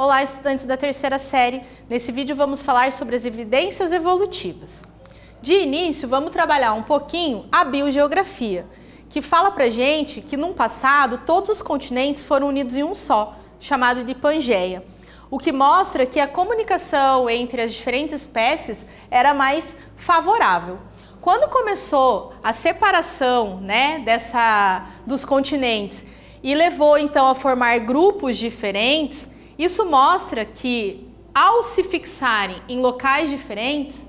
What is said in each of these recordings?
Olá, estudantes da terceira série. Nesse vídeo vamos falar sobre as evidências evolutivas. De início, vamos trabalhar um pouquinho a biogeografia, que fala pra gente que no passado todos os continentes foram unidos em um só, chamado de Pangeia, o que mostra que a comunicação entre as diferentes espécies era mais favorável. Quando começou a separação, dos continentes e levou então a formar grupos diferentes, isso mostra que ao se fixarem em locais diferentes,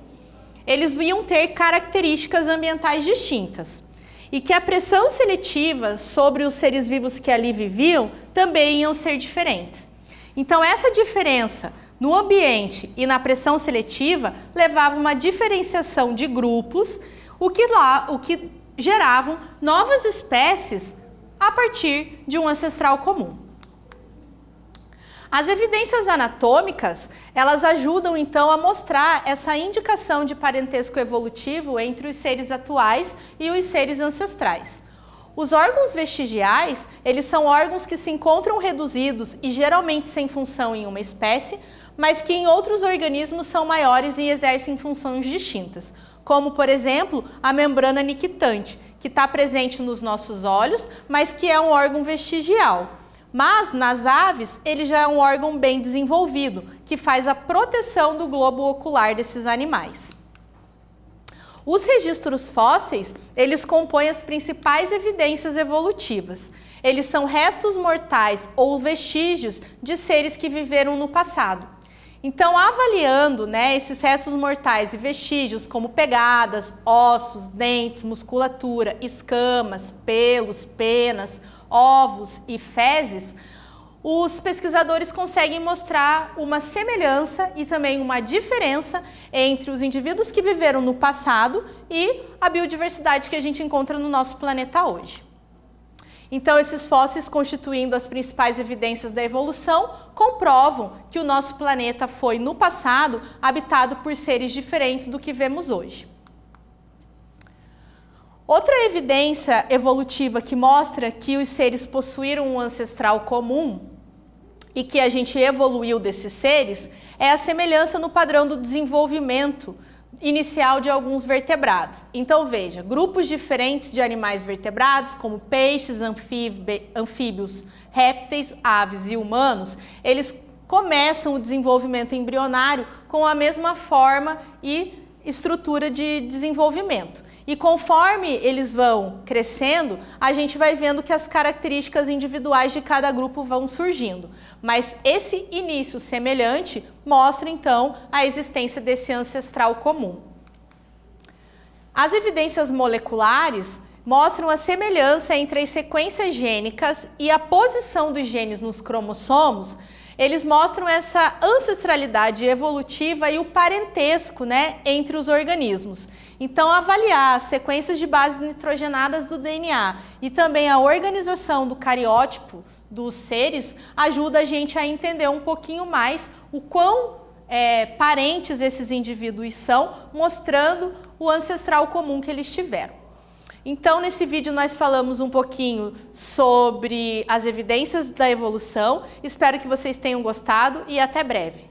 eles iam ter características ambientais distintas e que a pressão seletiva sobre os seres vivos que ali viviam também iam ser diferentes. Então essa diferença no ambiente e na pressão seletiva levava uma diferenciação de grupos, o que geravam novas espécies a partir de um ancestral comum. As evidências anatômicas, elas ajudam então a mostrar essa indicação de parentesco evolutivo entre os seres atuais e os seres ancestrais. Os órgãos vestigiais, eles são órgãos que se encontram reduzidos e geralmente sem função em uma espécie, mas que em outros organismos são maiores e exercem funções distintas, como por exemplo a membrana nictitante, que está presente nos nossos olhos, mas que é um órgão vestigial. Mas nas aves ele já é um órgão bem desenvolvido, que faz a proteção do globo ocular desses animais. Os registros fósseis, eles compõem as principais evidências evolutivas. Eles são restos mortais ou vestígios de seres que viveram no passado. Então, avaliando esses restos mortais e vestígios como pegadas, ossos, dentes, musculatura, escamas, pelos, penas, ovos e fezes, os pesquisadores conseguem mostrar uma semelhança e também uma diferença entre os indivíduos que viveram no passado e a biodiversidade que a gente encontra no nosso planeta hoje. Então, esses fósseis, constituindo as principais evidências da evolução, comprovam que o nosso planeta foi, no passado, habitado por seres diferentes do que vemos hoje. Outra evidência evolutiva que mostra que os seres possuíram um ancestral comum e que a gente evoluiu desses seres é a semelhança no padrão do desenvolvimento inicial de alguns vertebrados. Então veja, grupos diferentes de animais vertebrados, como peixes, anfíbios, répteis, aves e humanos, eles começam o desenvolvimento embrionário com a mesma forma e estrutura de desenvolvimento. E conforme eles vão crescendo, a gente vai vendo que as características individuais de cada grupo vão surgindo. Mas esse início semelhante mostra então a existência desse ancestral comum. As evidências moleculares mostram a semelhança entre as sequências gênicas e a posição dos genes nos cromossomos. Eles mostram essa ancestralidade evolutiva e o parentesco entre os organismos. Então, avaliar as sequências de bases nitrogenadas do DNA e também a organização do cariótipo dos seres ajuda a gente a entender um pouquinho mais o quão parentes esses indivíduos são, mostrando o ancestral comum que eles tiveram. Então, nesse vídeo nós falamos um pouquinho sobre as evidências da evolução. Espero que vocês tenham gostado e até breve.